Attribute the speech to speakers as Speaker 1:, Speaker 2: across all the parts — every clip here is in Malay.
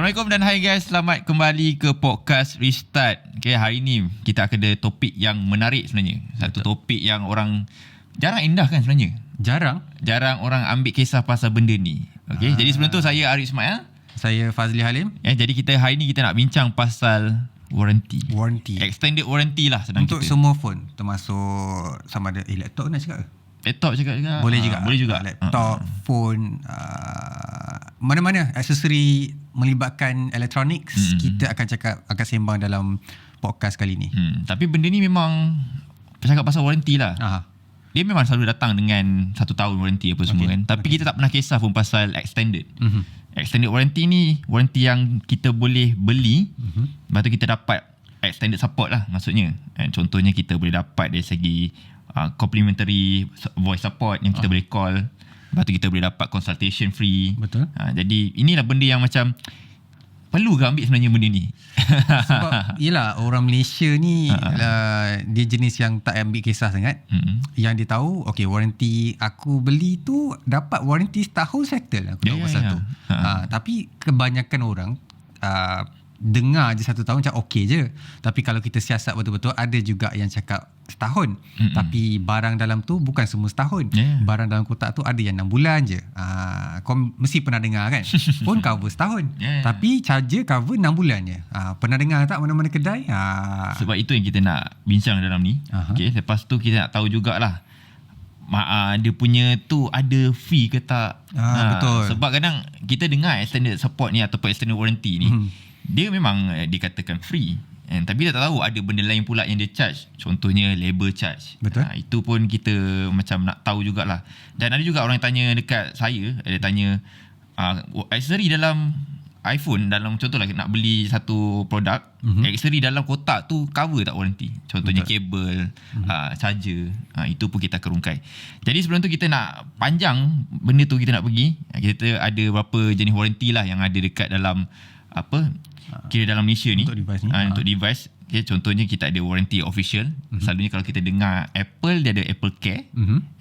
Speaker 1: Assalamualaikum dan hai guys, selamat kembali ke podcast Restart. Okay, hari ni kita akan ada topik yang menarik sebenarnya. Satu topik yang orang jarang indah kan sebenarnya. Jarang orang ambil kisah pasal benda ni. Okay, jadi sebelum tu saya Arif Ismail.
Speaker 2: Saya Fazli Halim.
Speaker 1: Jadi hari ni kita nak bincang pasal warranty. Extended warranty lah senang
Speaker 2: untuk
Speaker 1: kita.
Speaker 2: semua phone, termasuk sama ada laptop nak cakap ke?
Speaker 1: Laptop cakap juga.
Speaker 2: Boleh juga. Laptop, phone, mana-mana aksesori melibatkan electronics, kita akan sembang dalam podcast kali ni.
Speaker 1: Tapi benda ni memang cakap pasal warranty lah. Dia memang selalu datang dengan 1 tahun warranty apa semua kan. Tapi kita tak pernah kisah pun pasal extended. Extended warranty ni warranty yang kita boleh beli, lepas tu kita dapat extended support lah maksudnya. Contohnya kita boleh dapat dari segi complimentary voice support yang kita boleh call. Lepas tu kita boleh dapat consultation free.
Speaker 2: Betul.
Speaker 1: Jadi inilah benda yang macam perlu ke ambil sebenarnya benda ni.
Speaker 2: Sebab yelah, orang Malaysia ni dia jenis yang tak ambil kisah sangat. Yang dia tahu, okay, warranty aku beli tu dapat warranty setahun settle aku tahu pasal tu. Tapi kebanyakan orang dengar je 1 tahun macam okey je. Tapi kalau kita siasat betul-betul, ada juga yang cakap setahun. Tapi barang dalam tu bukan semua setahun. Barang dalam kotak tu ada yang 6 bulan je. Kau mesti pernah dengar kan? Phone cover setahun. Tapi charger cover 6 bulan je. Pernah dengar tak mana-mana kedai?
Speaker 1: Sebab itu yang kita nak bincang dalam ni. Okay, lepas tu kita nak tahu jugalah dia punya tu ada fee ke tak.
Speaker 2: Betul.
Speaker 1: Sebab kadang kita dengar extended support ni ataupun extended warranty ni, dia memang dikatakan free, tapi kita tak tahu ada benda lain pula yang dia charge. Contohnya labor charge.
Speaker 2: Betul.
Speaker 1: Itu pun kita macam nak tahu jugalah. Dan ada juga orang yang tanya dekat saya, dia tanya aksesori dalam iPhone, dalam contohlah nak beli satu produk, aksesori dalam kotak tu cover tak warranty. Contohnya kabel, charger, itu pun kita akan rungkai. Jadi sebelum tu kita nak panjang benda tu, kita nak pergi, kita ada berapa jenis warranty lah yang ada dekat dalam kira dalam Malaysia ni.
Speaker 2: Untuk device ni.
Speaker 1: Untuk device. Okay, contohnya kita ada warranty official. Selalunya kalau kita dengar Apple, dia ada Apple Care,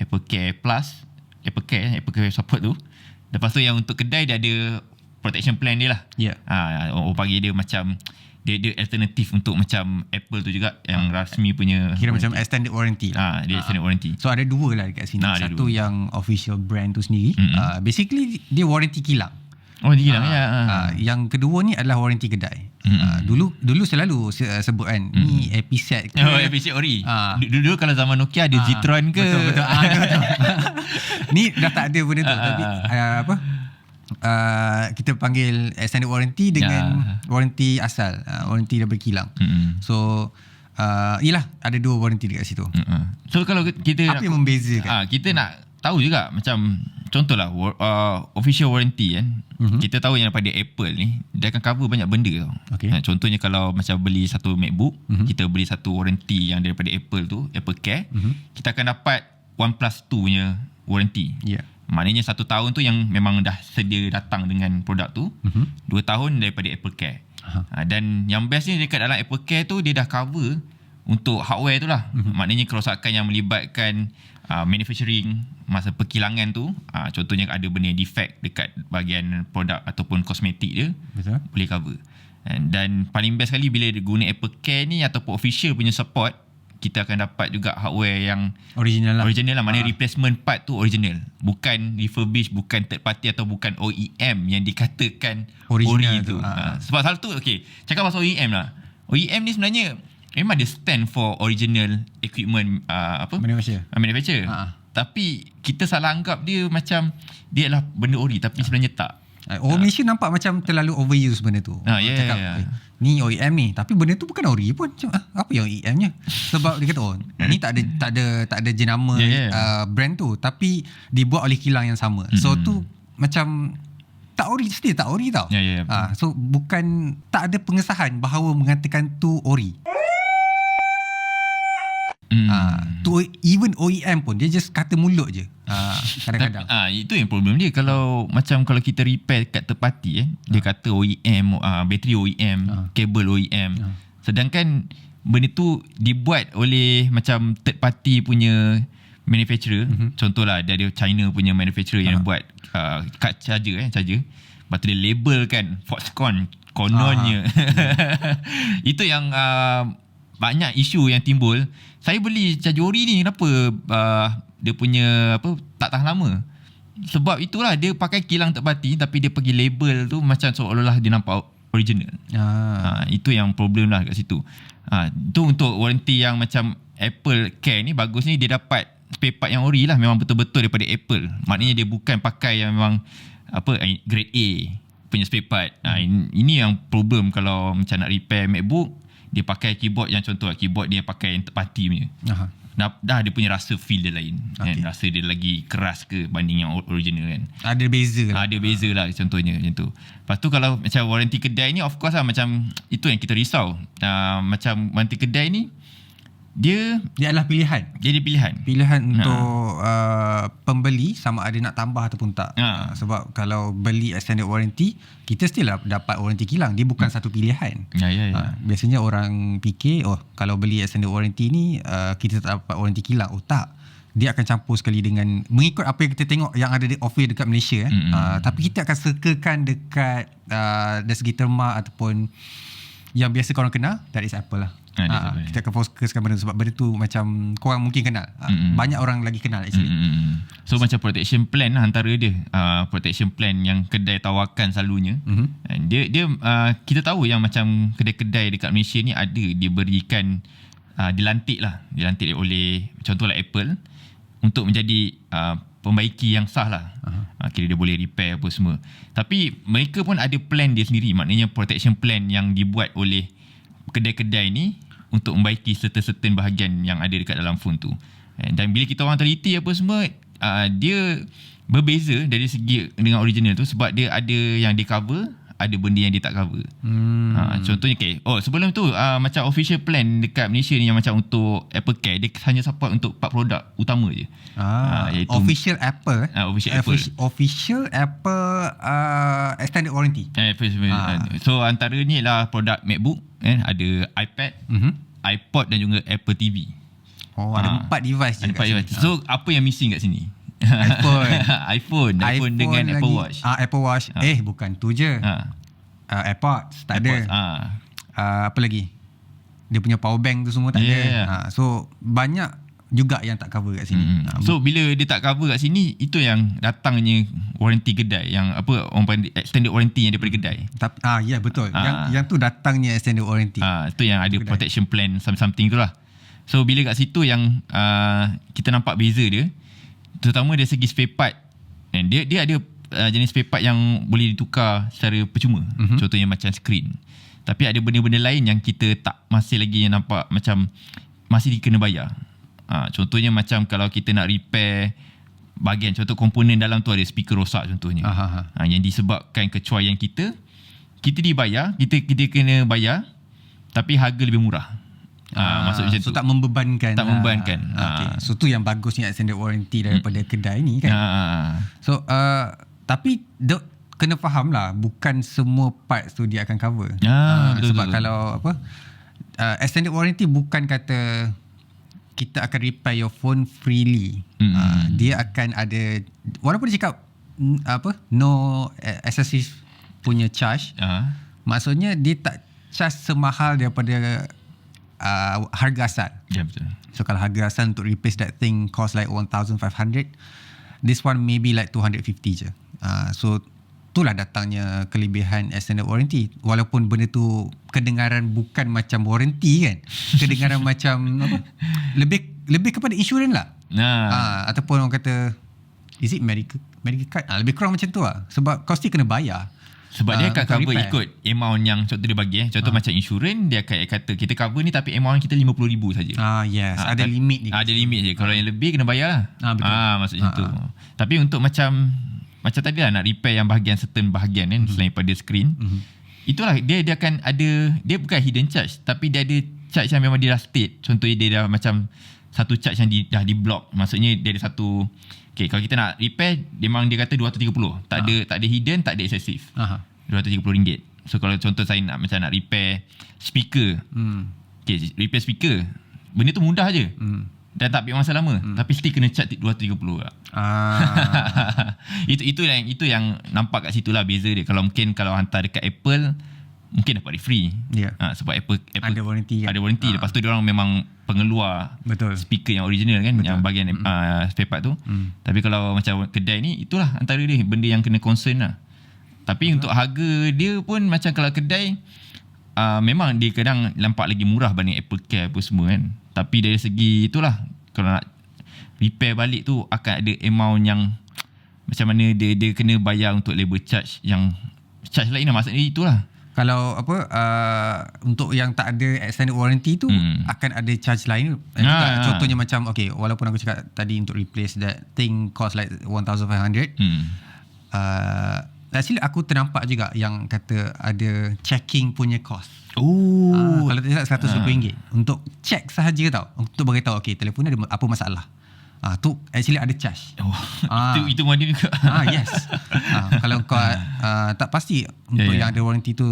Speaker 1: Apple Care Plus, Apple Care support tu. Lepas tu yang untuk kedai dia ada protection plan dia lah. Orang panggil dia macam dia alternatif untuk macam Apple tu juga, yang rasmi punya
Speaker 2: kira warranty. Macam extended warranty lah.
Speaker 1: Dia extended warranty.
Speaker 2: So ada dua lah dekat sini. Satu yang official brand tu sendiri, basically dia warranty kilang.
Speaker 1: Dia kilang
Speaker 2: yang kedua ni adalah warranty kedai. Dulu selalu sebut kan, ni Episet ke?
Speaker 1: Episet ori. Dulu kalau zaman Nokia ada Zitron ke?
Speaker 2: Betul. Ni dah tak ada benda tu. Tapi kita panggil extended warranty dengan warranty asal, warranty daripada kilang. So yelah, ada dua warranty dekat situ.
Speaker 1: So kalau kita
Speaker 2: apa yang membezakan?
Speaker 1: Kita nak tahu juga macam contohlah official warranty kan. Kita tahu yang daripada Apple ni dia akan cover banyak benda tau. Contohnya kalau macam beli satu MacBook, kita beli satu warranty yang daripada Apple tu, Apple Care, kita akan dapat 1+2 punya warranty. Maknanya 1 tahun tu yang memang dah sedia datang dengan produk tu, 2 tahun daripada Apple Care. Dan yang best ni dekat dalam Apple Care tu, dia dah cover untuk hardware tu lah. Maknanya kerosakan yang melibatkan manufacturing, masa perkilangan tu, contohnya ada benda defect dekat bahagian produk ataupun kosmetik dia, boleh cover. Dan paling best sekali bila dia guna Apple Care ni ataupun official punya support, kita akan dapat juga hardware yang original lah. Maknanya replacement part tu original, bukan refurbish, bukan third party atau bukan OEM yang dikatakan
Speaker 2: original
Speaker 1: tu. Sebab hal tu cakap pasal OEM lah. OEM ni sebenarnya memang dia stand for original equipment manufacturer. Tapi kita salah anggap dia macam dia adalah benda ori, tapi sebenarnya tak.
Speaker 2: Orang Malaysia nampak macam terlalu overuse benda tu. Cakap ni OEM ni, tapi benda tu bukan ori pun. Apa yang OEM-nya? Sebab dia kata ni tak ada jenama brand tu, tapi dibuat oleh kilang yang sama. So tu macam tak ori, still tak ori tau. So bukan, tak ada pengesahan bahawa mengatakan tu ori. Even OEM pun dia just kata mulut je kadang-kadang.
Speaker 1: Itu yang problem dia. Kalau kita repair kat third party dia kata OEM, bateri OEM, kabel OEM. Sedangkan benda tu dibuat oleh macam third party punya manufacturer. Contohlah dia ada China punya manufacturer yang buat card charger lepas tu dia label kan Foxconn kononnya. Itu yang banyak isu yang timbul. Saya beli charger ori ni kenapa dia punya tak tahan lama. Sebab itulah dia pakai kilang terpati tapi dia pergi label tu macam seolah-olah dia nampak original. Itu yang problem lah kat situ. Itu untuk warranty yang macam Apple Care ni bagus ni, dia dapat spare part yang ori lah, memang betul-betul daripada Apple. Maknanya dia bukan pakai yang memang grade A punya spare part. Ini yang problem kalau macam nak repair MacBook, dia pakai keyboard yang contoh keyboard dia pakai yang terpati punya. Dah dia punya rasa feel dia lain kan? Rasa dia lagi keras ke banding yang original kan.
Speaker 2: Ada beza lah.
Speaker 1: Ada beza lah contohnya macam tu. Lepas tu kalau macam warranty kedai ni, of course lah macam itu yang kita risau. Macam warranty kedai ni dia
Speaker 2: adalah pilihan.
Speaker 1: Jadi pilihan
Speaker 2: untuk pembeli sama ada nak tambah ataupun tak. Sebab kalau beli extended warranty, kita still dapat warranty kilang. Dia bukan satu pilihan. Biasanya orang fikir kalau beli extended warranty ni kita tak dapat warranty kilang. Tak, dia akan campur sekali dengan mengikut apa yang kita tengok yang ada di offer dekat Malaysia. Tapi kita akan circlekan dekat dari segi terma ataupun yang biasa korang kenal, that is Apple lah. Kita akan fokuskan benda tu sebab benda tu macam korang mungkin kenal. Banyak orang lagi kenal actually.
Speaker 1: So macam protection plan lah antara dia. Protection plan yang kedai tawarkan selalunya. Dia kita tahu yang macam kedai-kedai dekat Malaysia ni ada dia berikan dilantik oleh contohlah Apple untuk menjadi pembaiki yang sah lah. Kira dia boleh repair apa semua. Tapi mereka pun ada plan dia sendiri. Maknanya protection plan yang dibuat oleh kedai-kedai ni untuk membaiki certain bahagian yang ada dekat dalam phone tu. Dan bila kita orang teliti apa semua, dia berbeza dari segi dengan original tu sebab dia ada yang dia cover, ada benda yang dia tak cover. Contohnya sebelum tu macam official plan dekat Malaysia ni yang macam untuk Apple Care, dia hanya support untuk 4 produk utama je.
Speaker 2: Iaitu official Apple. Official Apple extended warranty.
Speaker 1: So antara ni lah produk MacBook, ada iPad, iPod dan juga Apple TV.
Speaker 2: Ada 4 device je.
Speaker 1: So apa yang missing kat sini? iPhone dengan lagi, Apple Watch.
Speaker 2: Apple Watch. Bukan tu je. AirPods tak ada. Apa lagi? Dia punya power bank tu semua tak ada. So banyak juga yang tak cover kat sini.
Speaker 1: So bila dia tak cover kat sini, itu yang datangnya warranty kedai, yang orang panggil extended warranty yang daripada kedai.
Speaker 2: Ya betul. Yang tu datangnya extended warranty.
Speaker 1: Itu yang ada kedai. Protection plan something tu lah. So bila kat situ yang kita nampak beza dia, terutama dari segi spare part. Dia ada jenis spare part yang boleh ditukar secara percuma. Contohnya macam skrin. Tapi ada benda-benda lain yang kita masih lagi nampak macam masih kena bayar. Contohnya macam kalau kita nak repair bahagian, contoh komponen dalam tu ada speaker rosak contohnya. Yang disebabkan kecuaian kita dibayar, kita kena bayar tapi harga lebih murah. Maksud macam tu.
Speaker 2: Tak membebankan. So tu yang bagusnya extended warranty daripada kedai ni kan. So tapi kena faham lah, bukan semua parts tu dia akan cover. Sebab kalau extended warranty bukan kata kita akan repair your phone freely. Dia akan ada, walaupun dia cakap no excessive punya charge, maksudnya dia tak charge semahal daripada harga asal.
Speaker 1: Betul.
Speaker 2: So kalau harga asal untuk replace that thing cost like 1,500, this one maybe like 250 je. So itulah datangnya kelebihan extended warranty. Walaupun benda tu kedengaran bukan macam warranty kan, kedengaran macam lebih kepada insurans lah. Ataupun orang kata is it medical card, lebih kurang macam tu lah. Sebab kau still kena bayar.
Speaker 1: Sebab dia akan cover repair. Ikut amount yang contoh dia bagi. Contoh macam insurans, dia akan kata kita cover ni tapi amount kita RM50,000 saja.
Speaker 2: Yes, ada limit je.
Speaker 1: Ada limit je. Kalau yang lebih kena bayar lah.
Speaker 2: Betul.
Speaker 1: Maksudnya tu. Tapi untuk macam tadi lah nak repair yang certain bahagian kan, selain pada skrin, itulah dia akan ada, dia bukan hidden charge tapi dia ada charge yang memang dia dah state. Contohnya dia dah macam satu charge yang dah di block. Maksudnya dia ada satu, kalau kita nak repair memang dia kata 230. Tak ada hidden, tak ada excessive. RM230. So kalau contoh saya nak repair speaker, repair speaker, benda tu mudah je. Dan tak ambil masa lama. Tapi still kena charge 230 lah. Itu yang nampak kat situ lah beza dia. Kalau hantar dekat Apple, mungkin dapat dia free. Sebab Apple
Speaker 2: ada warranty kan?
Speaker 1: Ada warranty. Lepas tu diorang memang pengeluar speaker yang original kan. Betul. Yang bahagian spare part tu. Tapi kalau macam kedai ni, itulah antara dia benda yang kena concern lah. Tapi untuk harga dia pun macam kalau kedai, memang dia kadang nampak lagi murah banding Apple Care apa semua kan. Tapi dari segi itulah, kalau nak repair balik tu akan ada amount yang macam mana dia kena bayar untuk labor charge yang charge lain lah, maksudnya itulah. Kalau
Speaker 2: untuk yang tak ada extended warranty tu akan ada charge lain juga. Contohnya macam walaupun aku cakap tadi untuk replace that thing cost like 1,500, actually aku ternampak juga yang kata ada checking punya cost. Kalau tidak RM120 untuk check sahaja tau, untuk beritahu telefon ni ada apa masalah. Tu actually ada charge.
Speaker 1: Itu model juga.
Speaker 2: Yes. Kalau kau tak pasti untuk yang ada warranty tu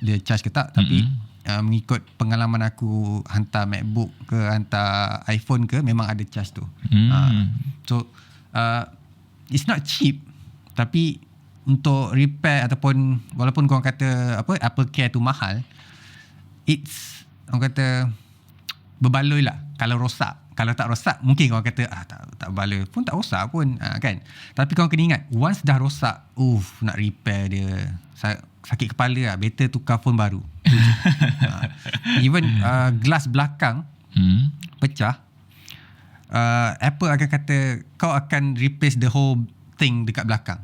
Speaker 2: dia charge ke tak, tapi mengikut pengalaman aku hantar MacBook ke hantar iPhone ke, memang ada charge tu. So it's not cheap, tapi untuk repair ataupun walaupun korang kata Apple Care tu mahal, it's orang kata berbaloi lah kalau rosak. Kalau tak rosak mungkin korang kata tak berbaloi pun, tak rosak pun kan. Tapi korang kena ingat, once dah rosak, nak repair dia sakit kepala lah. Better tukar phone baru. Even glass belakang pecah, Apple akan kata kau akan replace the whole thing dekat belakang.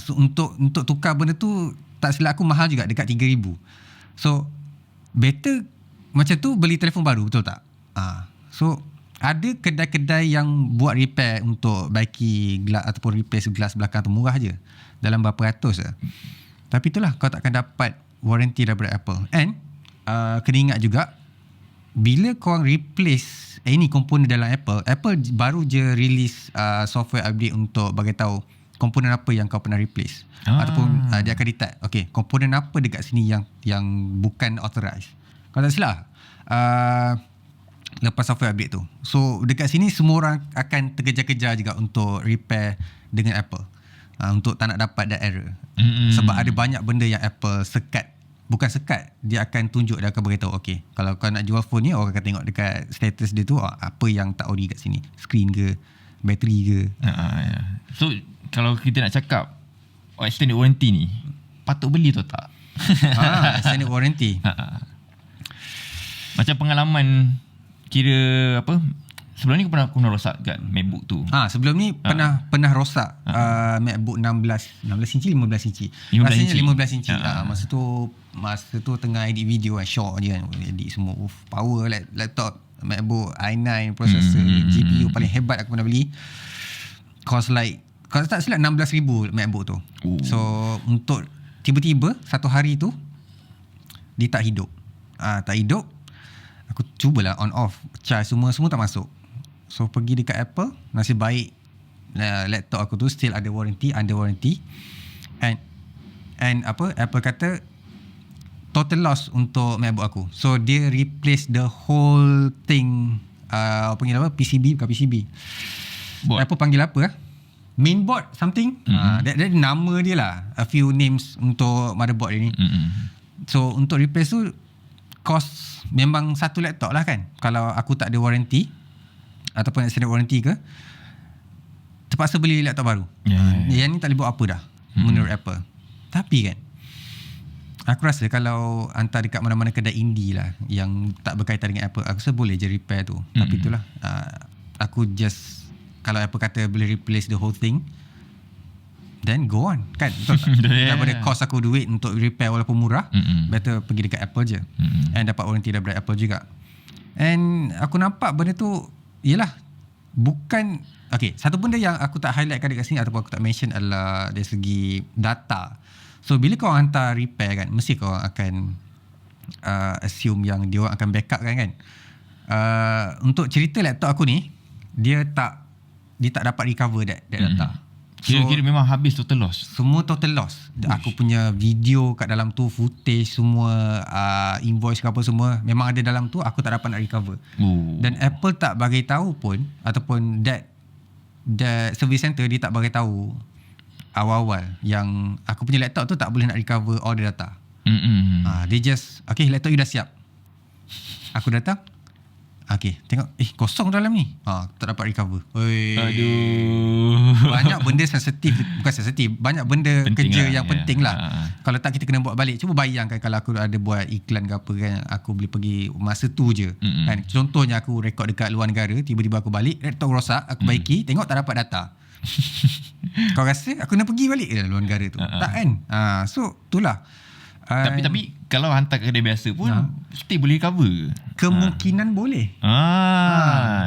Speaker 2: So untuk tukar benda tu, tak silap aku mahal juga, dekat RM3,000. So better macam tu beli telefon baru, betul tak? So ada kedai-kedai yang buat repair untuk baiki glass ataupun replace glass belakang tu, murah je, dalam berapa ratus je. Tapi itulah, kau takkan dapat warranty daripada Apple. And kena ingat juga, bila korang replace any komponen dalam Apple baru je release software update untuk bagi tahu komponen apa yang kau pernah replace. Ataupun dia akan detect, komponen apa dekat sini yang bukan authorized. Kalau tak silap, lepas software update tu. So dekat sini semua orang akan terkejar-kejar juga untuk repair dengan Apple. Untuk tak nak dapat that error. Sebab ada banyak benda yang Apple sekat. Bukan sekat, dia akan tunjuk, dia akan beritahu, kalau kau nak jual phone ni, orang akan tengok dekat status dia tu apa yang tak ori kat sini. Screen ke, bateri ke.
Speaker 1: So kalau kita nak cakap extended warranty ni, patut beli atau tak?
Speaker 2: Extended warranty.
Speaker 1: Macam pengalaman, kira sebelum ni kau pernah rosak kat MacBook tu?
Speaker 2: Sebelum ni pernah rosak MacBook 16 inci, 15 inci. 15 inci. Masa tu tengah edit video shock je kan. Edit semua power laptop MacBook i9 processor, GPU paling hebat aku pernah beli. Cost like, kalau tak silap, 16,000 MacBook tu. So untuk tiba-tiba satu hari tu dia tak hidup. Tak hidup, aku cubalah on off, charge semua tak masuk. So pergi dekat Apple, nasib baik laptop aku tu still ada warranty, under warranty. And Apple kata total loss untuk MacBook aku. So dia replace the whole thing, panggil apa? PCB, bukan PCB. Apple panggil apa? Mainboard something. That nama dia lah. A few names untuk motherboard dia ni. So untuk replace tu cost memang satu laptop lah kan. Kalau aku tak ada warranty ataupun extended warranty ke, terpaksa beli laptop baru. Yang ni tak boleh buat apa dah menurut Apple. Tapi kan, aku rasa kalau hantar dekat mana-mana kedai indie lah yang tak berkaitan dengan Apple, aku rasa boleh je repair tu. Tapi itulah, aku just, kalau Apple kata boleh replace the whole thing, then go on kan, betul tak? Daripada cost aku duit untuk repair walaupun murah, better pergi dekat Apple je. And dapat warranty daripada Apple juga. And aku nampak benda tu, yelah, bukan, satu benda yang aku tak highlightkan dekat sini ataupun aku tak mention adalah dari segi data. So bila kau hantar repair kan, mesti kau akan assume yang dia orang akan backup kan. Untuk cerita laptop aku ni, dia tak dapat recover that data.
Speaker 1: Kira-kira memang habis total loss.
Speaker 2: Semua total loss. Aku punya video kat dalam tu, footage semua, invoice ke apa semua memang ada dalam tu, aku tak dapat nak recover. Dan Apple tak bagi tahu pun, ataupun that service center dia tak bagi tahu awal-awal yang aku punya laptop tu tak boleh nak recover all the data. Dia just okay, laptop you dah siap. Aku datang, okay, tengok kosong dalam ni. Tak dapat recover.
Speaker 1: Aduh.
Speaker 2: Banyak benda sensitif, bukan sensitif, banyak benda penting kerja yang penting lah. Kalau tak kita kena buat balik. Cuba bayangkan kalau aku ada buat iklan ke apa kan, aku boleh pergi masa tu je. Kan? Contohnya aku rekod dekat luar negara, tiba-tiba aku balik, laptop rosak, aku baiki, tengok tak dapat data. Kau rasa aku nak pergi balik ke luar negara tu? Tak kan? So itulah.
Speaker 1: Tapi kalau hantar ke kedai biasa pun still boleh recover.
Speaker 2: Kemungkinan boleh.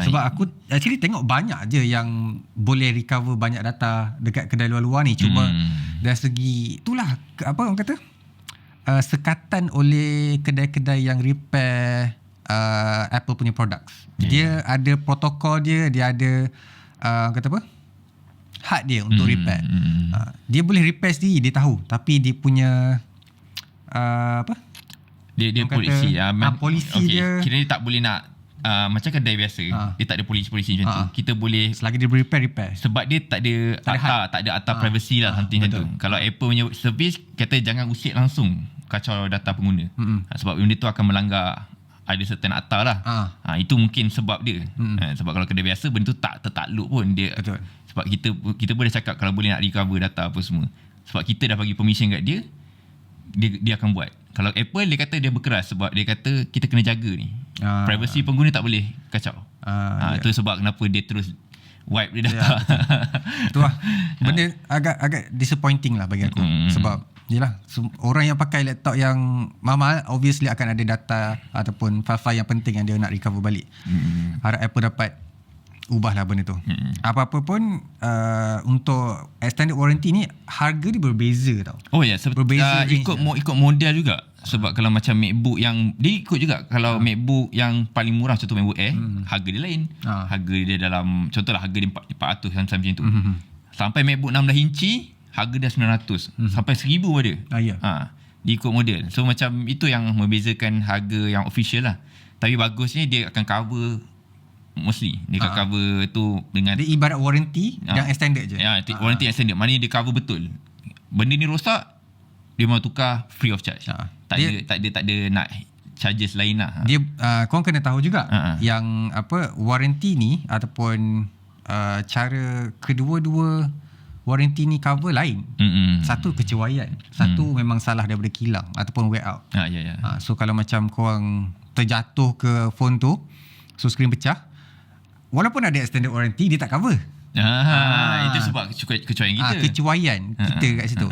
Speaker 2: Sebab aku actually tengok banyak je yang boleh recover banyak data dekat kedai luar-luar ni. Cuma dari segi itulah apa orang kata, sekatan oleh kedai-kedai yang repair Apple punya products. Dia ada protokol dia ada kata apa? Hak dia untuk repair. Dia boleh repair sendiri, dia tahu. Tapi dia punya apa?
Speaker 1: Dia polisi.
Speaker 2: Polisi dia.
Speaker 1: Kira dia tak boleh nak macam kedai biasa. Dia tak ada polisi macam tu. Kita boleh
Speaker 2: selagi dia repair.
Speaker 1: Sebab dia tak ada akta privacy lah, something macam tu. Kalau Apple punya servis kata jangan usik langsung kacau data pengguna. Sebab benda tu akan melanggar ada certain akta lah. Itu mungkin sebab dia. Sebab kalau kedai biasa benda tu tak tertakluk pun dia.
Speaker 2: Betul.
Speaker 1: Sebab kita boleh cakap kalau boleh nak recover data apa semua. Sebab kita dah bagi permission kat dia, dia akan buat. Kalau Apple dia kata dia berkeras sebab dia kata kita kena jaga ni. Privacy pengguna tak boleh kacau. Itu sebab kenapa dia terus wipe dia data.
Speaker 2: Itu lah. Benda agak disappointing lah bagi aku. Sebab yelah, orang yang pakai laptop yang mahal obviously akan ada data ataupun file-file yang penting yang dia nak recover balik. Harap Apple dapat ubahlah benda tu. Apa-apa pun untuk extended warranty ni harga dia berbeza tau.
Speaker 1: Oh ya, berbeza ikut model juga. Sebab kalau macam MacBook yang dia ikut juga, kalau MacBook yang paling murah contoh MacBook Air, harga dia lain. Harga dia dalam contohlah harga dia 400 macam tu. Sampai MacBook 16 inci harga dia 900 sampai 1000 ada. Dia ikut model. So macam itu yang membezakan harga yang official lah. Tapi bagusnya dia akan cover mostly. Dia akan cover tu dengan
Speaker 2: dia ibarat warranty yang extended je.
Speaker 1: Warranty extended. Maknanya dia cover betul. Benda ni rosak, dia mau tukar free of charge. Tak ada nak charges lain lah.
Speaker 2: Dia korang kena tahu juga yang apa, warranty ni ataupun cara kedua-dua warranty ni cover lain. Satu kecewayan, satu memang salah daripada kilang ataupun wear out. So kalau macam korang terjatuh ke phone tu, so screen pecah, walaupun ada extended warranty, dia tak cover.
Speaker 1: Itu sebab kecuaian kita.
Speaker 2: Kecuaian kita kat situ.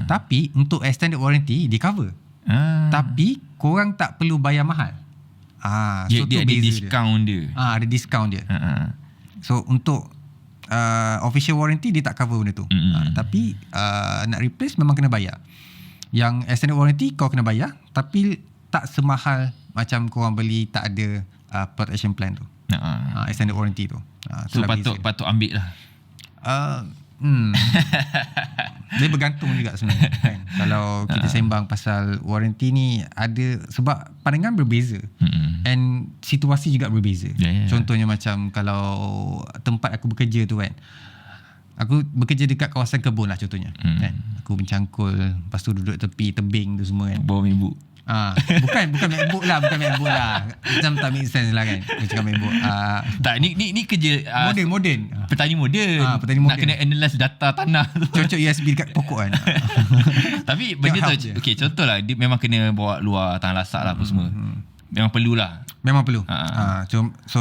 Speaker 2: Tapi untuk extended warranty dia cover. Tapi korang tak perlu bayar mahal. So
Speaker 1: dia ada diskaun dia.
Speaker 2: Ada diskaun dia. So untuk official warranty dia tak cover benda tu. Tapi nak replace memang kena bayar. Yang extended warranty kau kena bayar, tapi tak semahal macam korang beli tak ada protection plan tu. Extended warranty tu.
Speaker 1: So patut ambil lah.
Speaker 2: Dia bergantung juga sebenarnya kan? Kalau kita sembang pasal warranty ni, ada sebab pandangan berbeza and situasi juga berbeza. Contohnya macam kalau tempat aku bekerja tu kan, aku bekerja dekat kawasan kebun lah contohnya kan? Aku mencangkul, lepas tu duduk tepi tebing tu semua kan,
Speaker 1: bawa MacBook.
Speaker 2: Bukan MacBook lah, macam tak make sense lah kan cakap MacBook.
Speaker 1: Tak, ni kerja
Speaker 2: moden
Speaker 1: petani moden. Nak kena analyse data tanah tu,
Speaker 2: cocok USB dekat pokok kan.
Speaker 1: Tapi benda tu okey, contohlah dia memang kena bawa luar tanah lasak lah apa semua. Memang perlu. So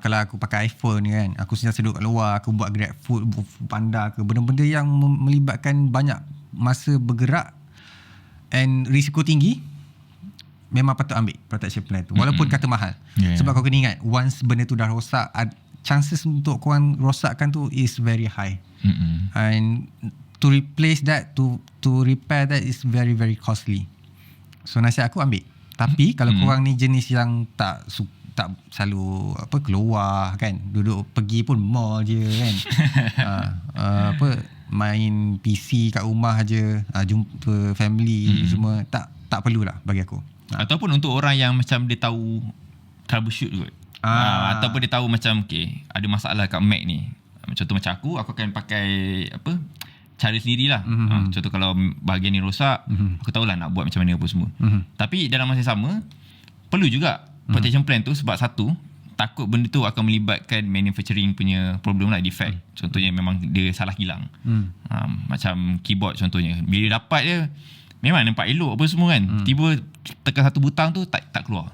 Speaker 1: kalau aku pakai iPhone ni kan, aku sentiasa duduk kat luar, aku buat Grab Food, Panda ke, benda-benda yang melibatkan banyak masa bergerak and risiko tinggi, memang patut ambil protection plan tu walaupun kata mahal. Sebab kau kena ingat, once benda tu dah rosak, chances untuk korang rosakkan tu is very high. And to replace that, to repair that is very very costly. So nasihat aku ambil. Tapi kalau korang ni jenis yang tak selalu keluar kan, duduk pergi pun mall je kan,
Speaker 2: main PC kat rumah aja, jumpa family semua, tak perlulah bagi aku.
Speaker 1: Ataupun untuk orang yang macam dia tahu troubleshoot kot. Ataupun dia tahu macam ada masalah kat Mac ni. Contoh macam aku akan pakai cara sendirilah. Contoh kalau bahagian ni rosak, aku tahulah nak buat macam mana apa semua. Tapi dalam masa sama perlu juga protection plan tu, sebab satu, takut benda tu akan melibatkan manufacturing punya problem lah, defect. Contohnya memang dia salah kilang. Macam keyboard contohnya, bila dapat dia memang nampak elok apa semua kan, tiba tekan satu butang tu tak keluar.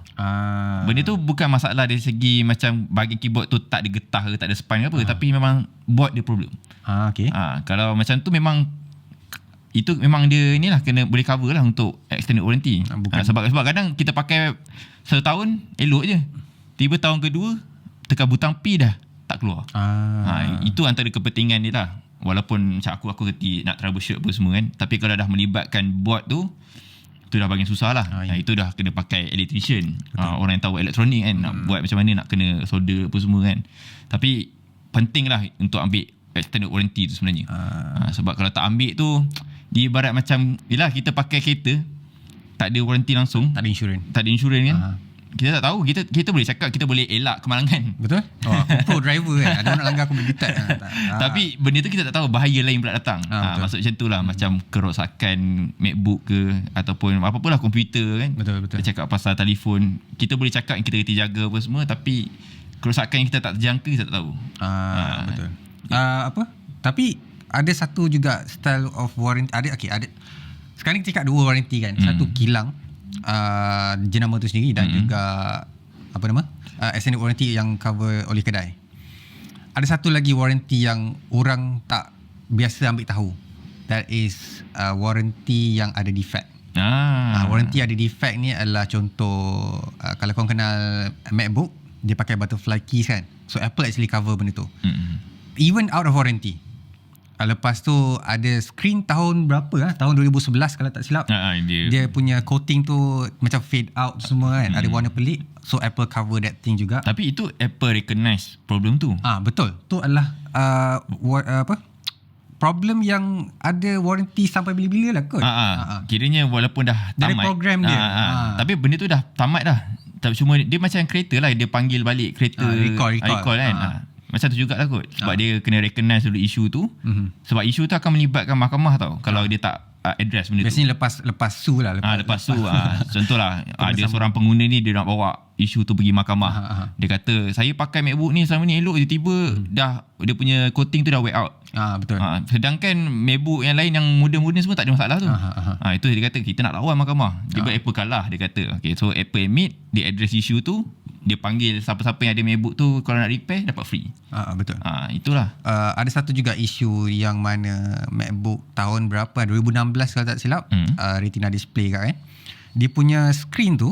Speaker 1: Benda tu bukan masalah dari segi macam bahagian keyboard tu tak ada getah ke, tak ada spine ke apa, tapi memang board dia problem. Kalau macam tu memang itu memang dia inilah kena boleh cover lah untuk extended warranty. Sebab kadang kita pakai setahun elok je, tiba tahun kedua tekan butang P dah tak keluar. Itu antara kepentingan dia lah. Walaupun macam aku kerti nak troubleshoot apa semua kan, tapi kalau dah melibatkan board tu dah bagian susah lah. Itu dah kena pakai electrician, orang yang tahu elektronik kan, nak buat macam mana, nak kena solder apa semua kan. Tapi penting lah untuk ambil extended warranty tu sebenarnya. Sebab kalau tak ambil tu, dia ibarat macam yelah kita pakai kereta tak ada warranty langsung, tak ada insurans kan. Kita tak tahu, kita boleh cakap kita boleh elak kemalangan.
Speaker 2: Betul? Aku pro driver kan, ada orang nak langgar aku boleh gitat.
Speaker 1: Tapi benda tu kita tak tahu bahaya lain pula datang. Maksud macam tu lah. Macam kerosakan MacBook ke, ataupun apa-apalah komputer kan.
Speaker 2: Betul.
Speaker 1: Kita cakap pasal telefon, kita boleh cakap kita kena jaga apa semua, tapi kerosakan yang kita tak terjangka kita tak tahu.
Speaker 2: Betul. Tapi ada satu juga style of warranty. Ada sekarang kita cakap dua warranty kan. Satu kilang, jenama tu sendiri, dan juga extended warranty yang cover oleh kedai. Ada satu lagi warranty yang orang tak biasa ambil tahu. That is warranty yang ada defect. Warranty ada defect ni adalah contoh, kalau korang kenal MacBook, dia pakai butterfly keys kan. So Apple actually cover benda tu. Even out of warranty. Lepas tu ada screen tahun berapa tahun 2011 kalau tak silap. Dia punya coating tu macam fade out semua kan, ada warna pelik. So Apple cover that thing juga.
Speaker 1: Tapi itu Apple recognize problem tu.
Speaker 2: Betul. Tu adalah problem yang ada warranty sampai bila-bila lah kot.
Speaker 1: Kiranya walaupun dah tamat
Speaker 2: dari program dia.
Speaker 1: Tapi benda tu dah tamat dah. Tapi cuma dia macam kereta lah, dia panggil balik kereta recall kan. Macam tu jugalah kot. Sebab dia kena recognize dulu isu tu. Sebab isu tu akan melibatkan mahkamah tau, kalau dia tak address benda
Speaker 2: biasanya
Speaker 1: tu.
Speaker 2: Biasanya lepas su lah.
Speaker 1: Lepas su. Contohlah ada seorang pengguna ni, dia nak bawa isu tu pergi mahkamah. Dia kata saya pakai MacBook ni selama ni elok, tiba-tiba dah dia punya coating tu dah wear out.
Speaker 2: Betul.
Speaker 1: Sedangkan MacBook yang lain yang muda-muda semua tak ada masalah tu. Itu dia kata kita nak lawan mahkamah. Tiba Apple kalah. Dia kata so Apple admit, dia address isu tu, dia panggil siapa-siapa yang ada MacBook tu, kalau nak repair dapat free.
Speaker 2: Betul.
Speaker 1: Itulah.
Speaker 2: Ada satu juga isu yang mana MacBook tahun berapa, 2016 kalau tak silap, Retina display kan. Dia punya screen tu,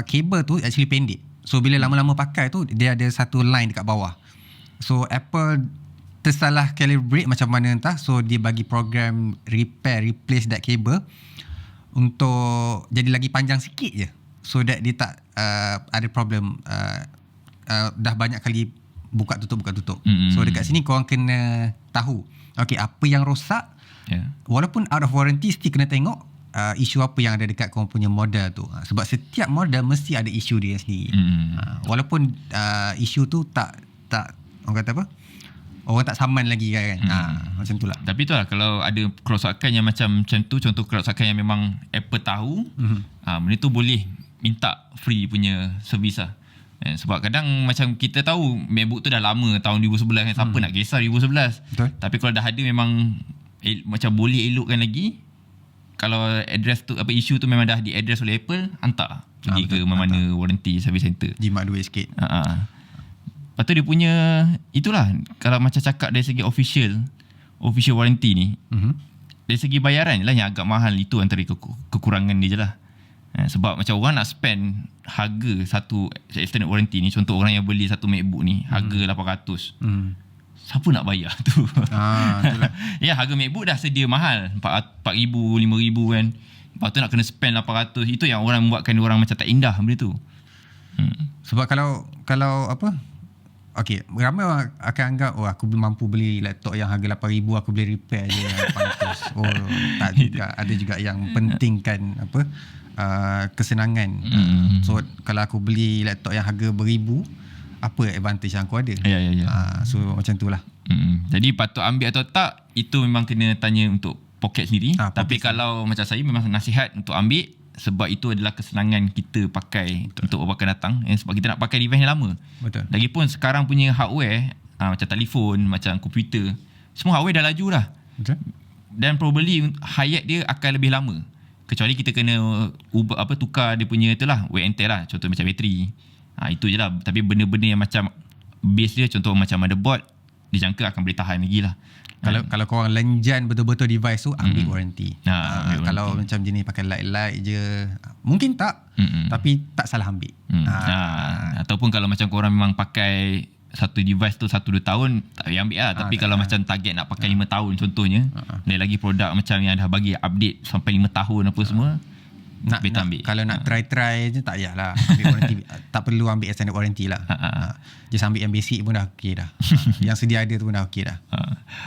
Speaker 2: kabel tu actually pendek. So bila lama-lama pakai tu, dia ada satu line dekat bawah. So Apple tersalah calibrate macam mana entah. So dia bagi program replace that cable untuk jadi lagi panjang sikit je. So that dia tak ada problem dah banyak kali buka tutup. So dekat sini korang kena tahu apa yang rosak. Walaupun out of warranty, still kena tengok isu apa yang ada dekat korang punya model tu. Sebab setiap model mesti ada isu dia sendiri. Walaupun isu tu tak orang kata apa, orang tak saman lagi kan. Macam tu lah.
Speaker 1: Tapi itulah, kalau ada kerosakan yang macam tu, contoh kerosakan yang memang Apple tahu, benda tu boleh minta free punya servis lah. Sebab kadang macam kita tahu MacBook tu dah lama, tahun 2011 kan, siapa nak kisah 2011.
Speaker 2: Betul.
Speaker 1: Tapi kalau dah ada memang macam boleh elokkan lagi, kalau address tu, isu tu memang dah di-address oleh Apple, hantar pergi ke mana-mana warranty service center,
Speaker 2: jimat duit sikit.
Speaker 1: Lepas tu dia punya, itulah, kalau macam cakap dari segi official warranty ni, dari segi bayaran je lah yang agak mahal. Itu antara kekurangan dia je lah. Sebab macam orang nak spend harga satu extended warranty ni, contoh orang yang beli satu MacBook ni harga 800, siapa nak bayar tu? Ya, harga MacBook dah sedia mahal, 4,000, 5,000 kan. Lepas tu nak kena spend 800. Itu yang orang membuatkan orang macam tak indah benda tu.
Speaker 2: Sebab kalau apa, Okay, ramai orang akan anggap aku mampu beli laptop yang harga 8,000 aku boleh repair je 800. Tak juga. Ada juga yang pentingkan kesenangan. So kalau aku beli laptop yang harga beribu, apa advantage yang aku ada? So macam tu lah.
Speaker 1: Jadi patut ambil atau tak, itu memang kena tanya untuk poket sendiri. Tapi kalau macam saya, memang nasihat untuk ambil, sebab itu adalah kesenangan kita pakai. Betul. Untuk beberapa datang, sebab kita nak pakai device yang lama.
Speaker 2: Betul.
Speaker 1: Lagipun sekarang punya hardware, macam telefon, macam komputer, semua hardware dah laju dah.
Speaker 2: Betul.
Speaker 1: Dan probably hayat dia akan lebih lama, kecuali kita kena tukar dia punya itulah wear and tear lah. Contoh macam bateri, itu je lah. Tapi benda-benda yang macam base dia, contoh macam motherboard, dijangka akan boleh tahan lagi lah.
Speaker 2: Kalau korang lenjan betul-betul device tu, ambil warranty. Kalau macam jenis pakai light-light je, mungkin tak, tapi tak salah ambil.
Speaker 1: Ataupun kalau macam korang memang pakai satu device tu 1-2 tahun, tak payah ambil lah. Tapi kalau macam target nak pakai 5 tahun contohnya, lagi produk macam yang dah bagi update sampai 5 tahun apa semua, ambil.
Speaker 2: Kalau nak try je, tak payahlah ambil warranty. Tak perlu ambil extended warranty lah. Just ambil yang basic pun dah okey dah. Yang sedia ada tu pun dah okey dah.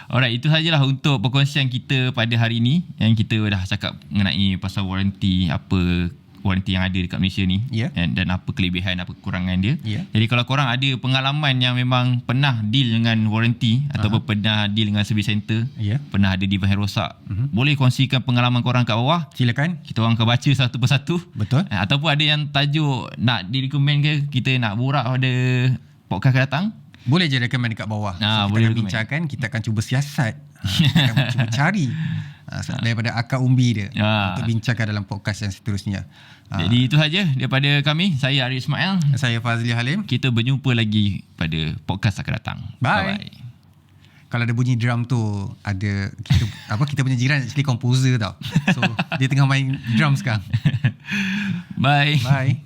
Speaker 1: Alright, itu sajalah untuk perkongsian kita pada hari ini, yang kita dah cakap mengenai pasal warranty, apa warranty yang ada dekat Malaysia ni, dan apa kelebihan, apa kekurangan dia. Jadi kalau korang ada pengalaman yang memang pernah deal dengan warranty, ataupun pernah deal dengan service center, pernah ada device yang rosak, boleh kongsikan pengalaman korang kat bawah.
Speaker 2: Silakan,
Speaker 1: kita orang akan baca satu persatu.
Speaker 2: Betul.
Speaker 1: Ataupun ada yang tajuk nak direkomend ke, kita nak borak pada podcast akan datang,
Speaker 2: boleh je recommend dekat bawah. So, kita akan bincangkan, kita akan cuba siasat, kita akan cuba cari daripada akar umbi dia untuk bincangkan dalam podcast yang seterusnya.
Speaker 1: Jadi itu saja daripada kami. Saya Arif Ismail.
Speaker 2: Saya Fazli Halim.
Speaker 1: Kita berjumpa lagi pada podcast akan datang.
Speaker 2: Bye. Kalau ada bunyi drum tu, ada kita punya jiran actually composer tau. So dia tengah main drum sekarang.
Speaker 1: Bye.
Speaker 2: Bye.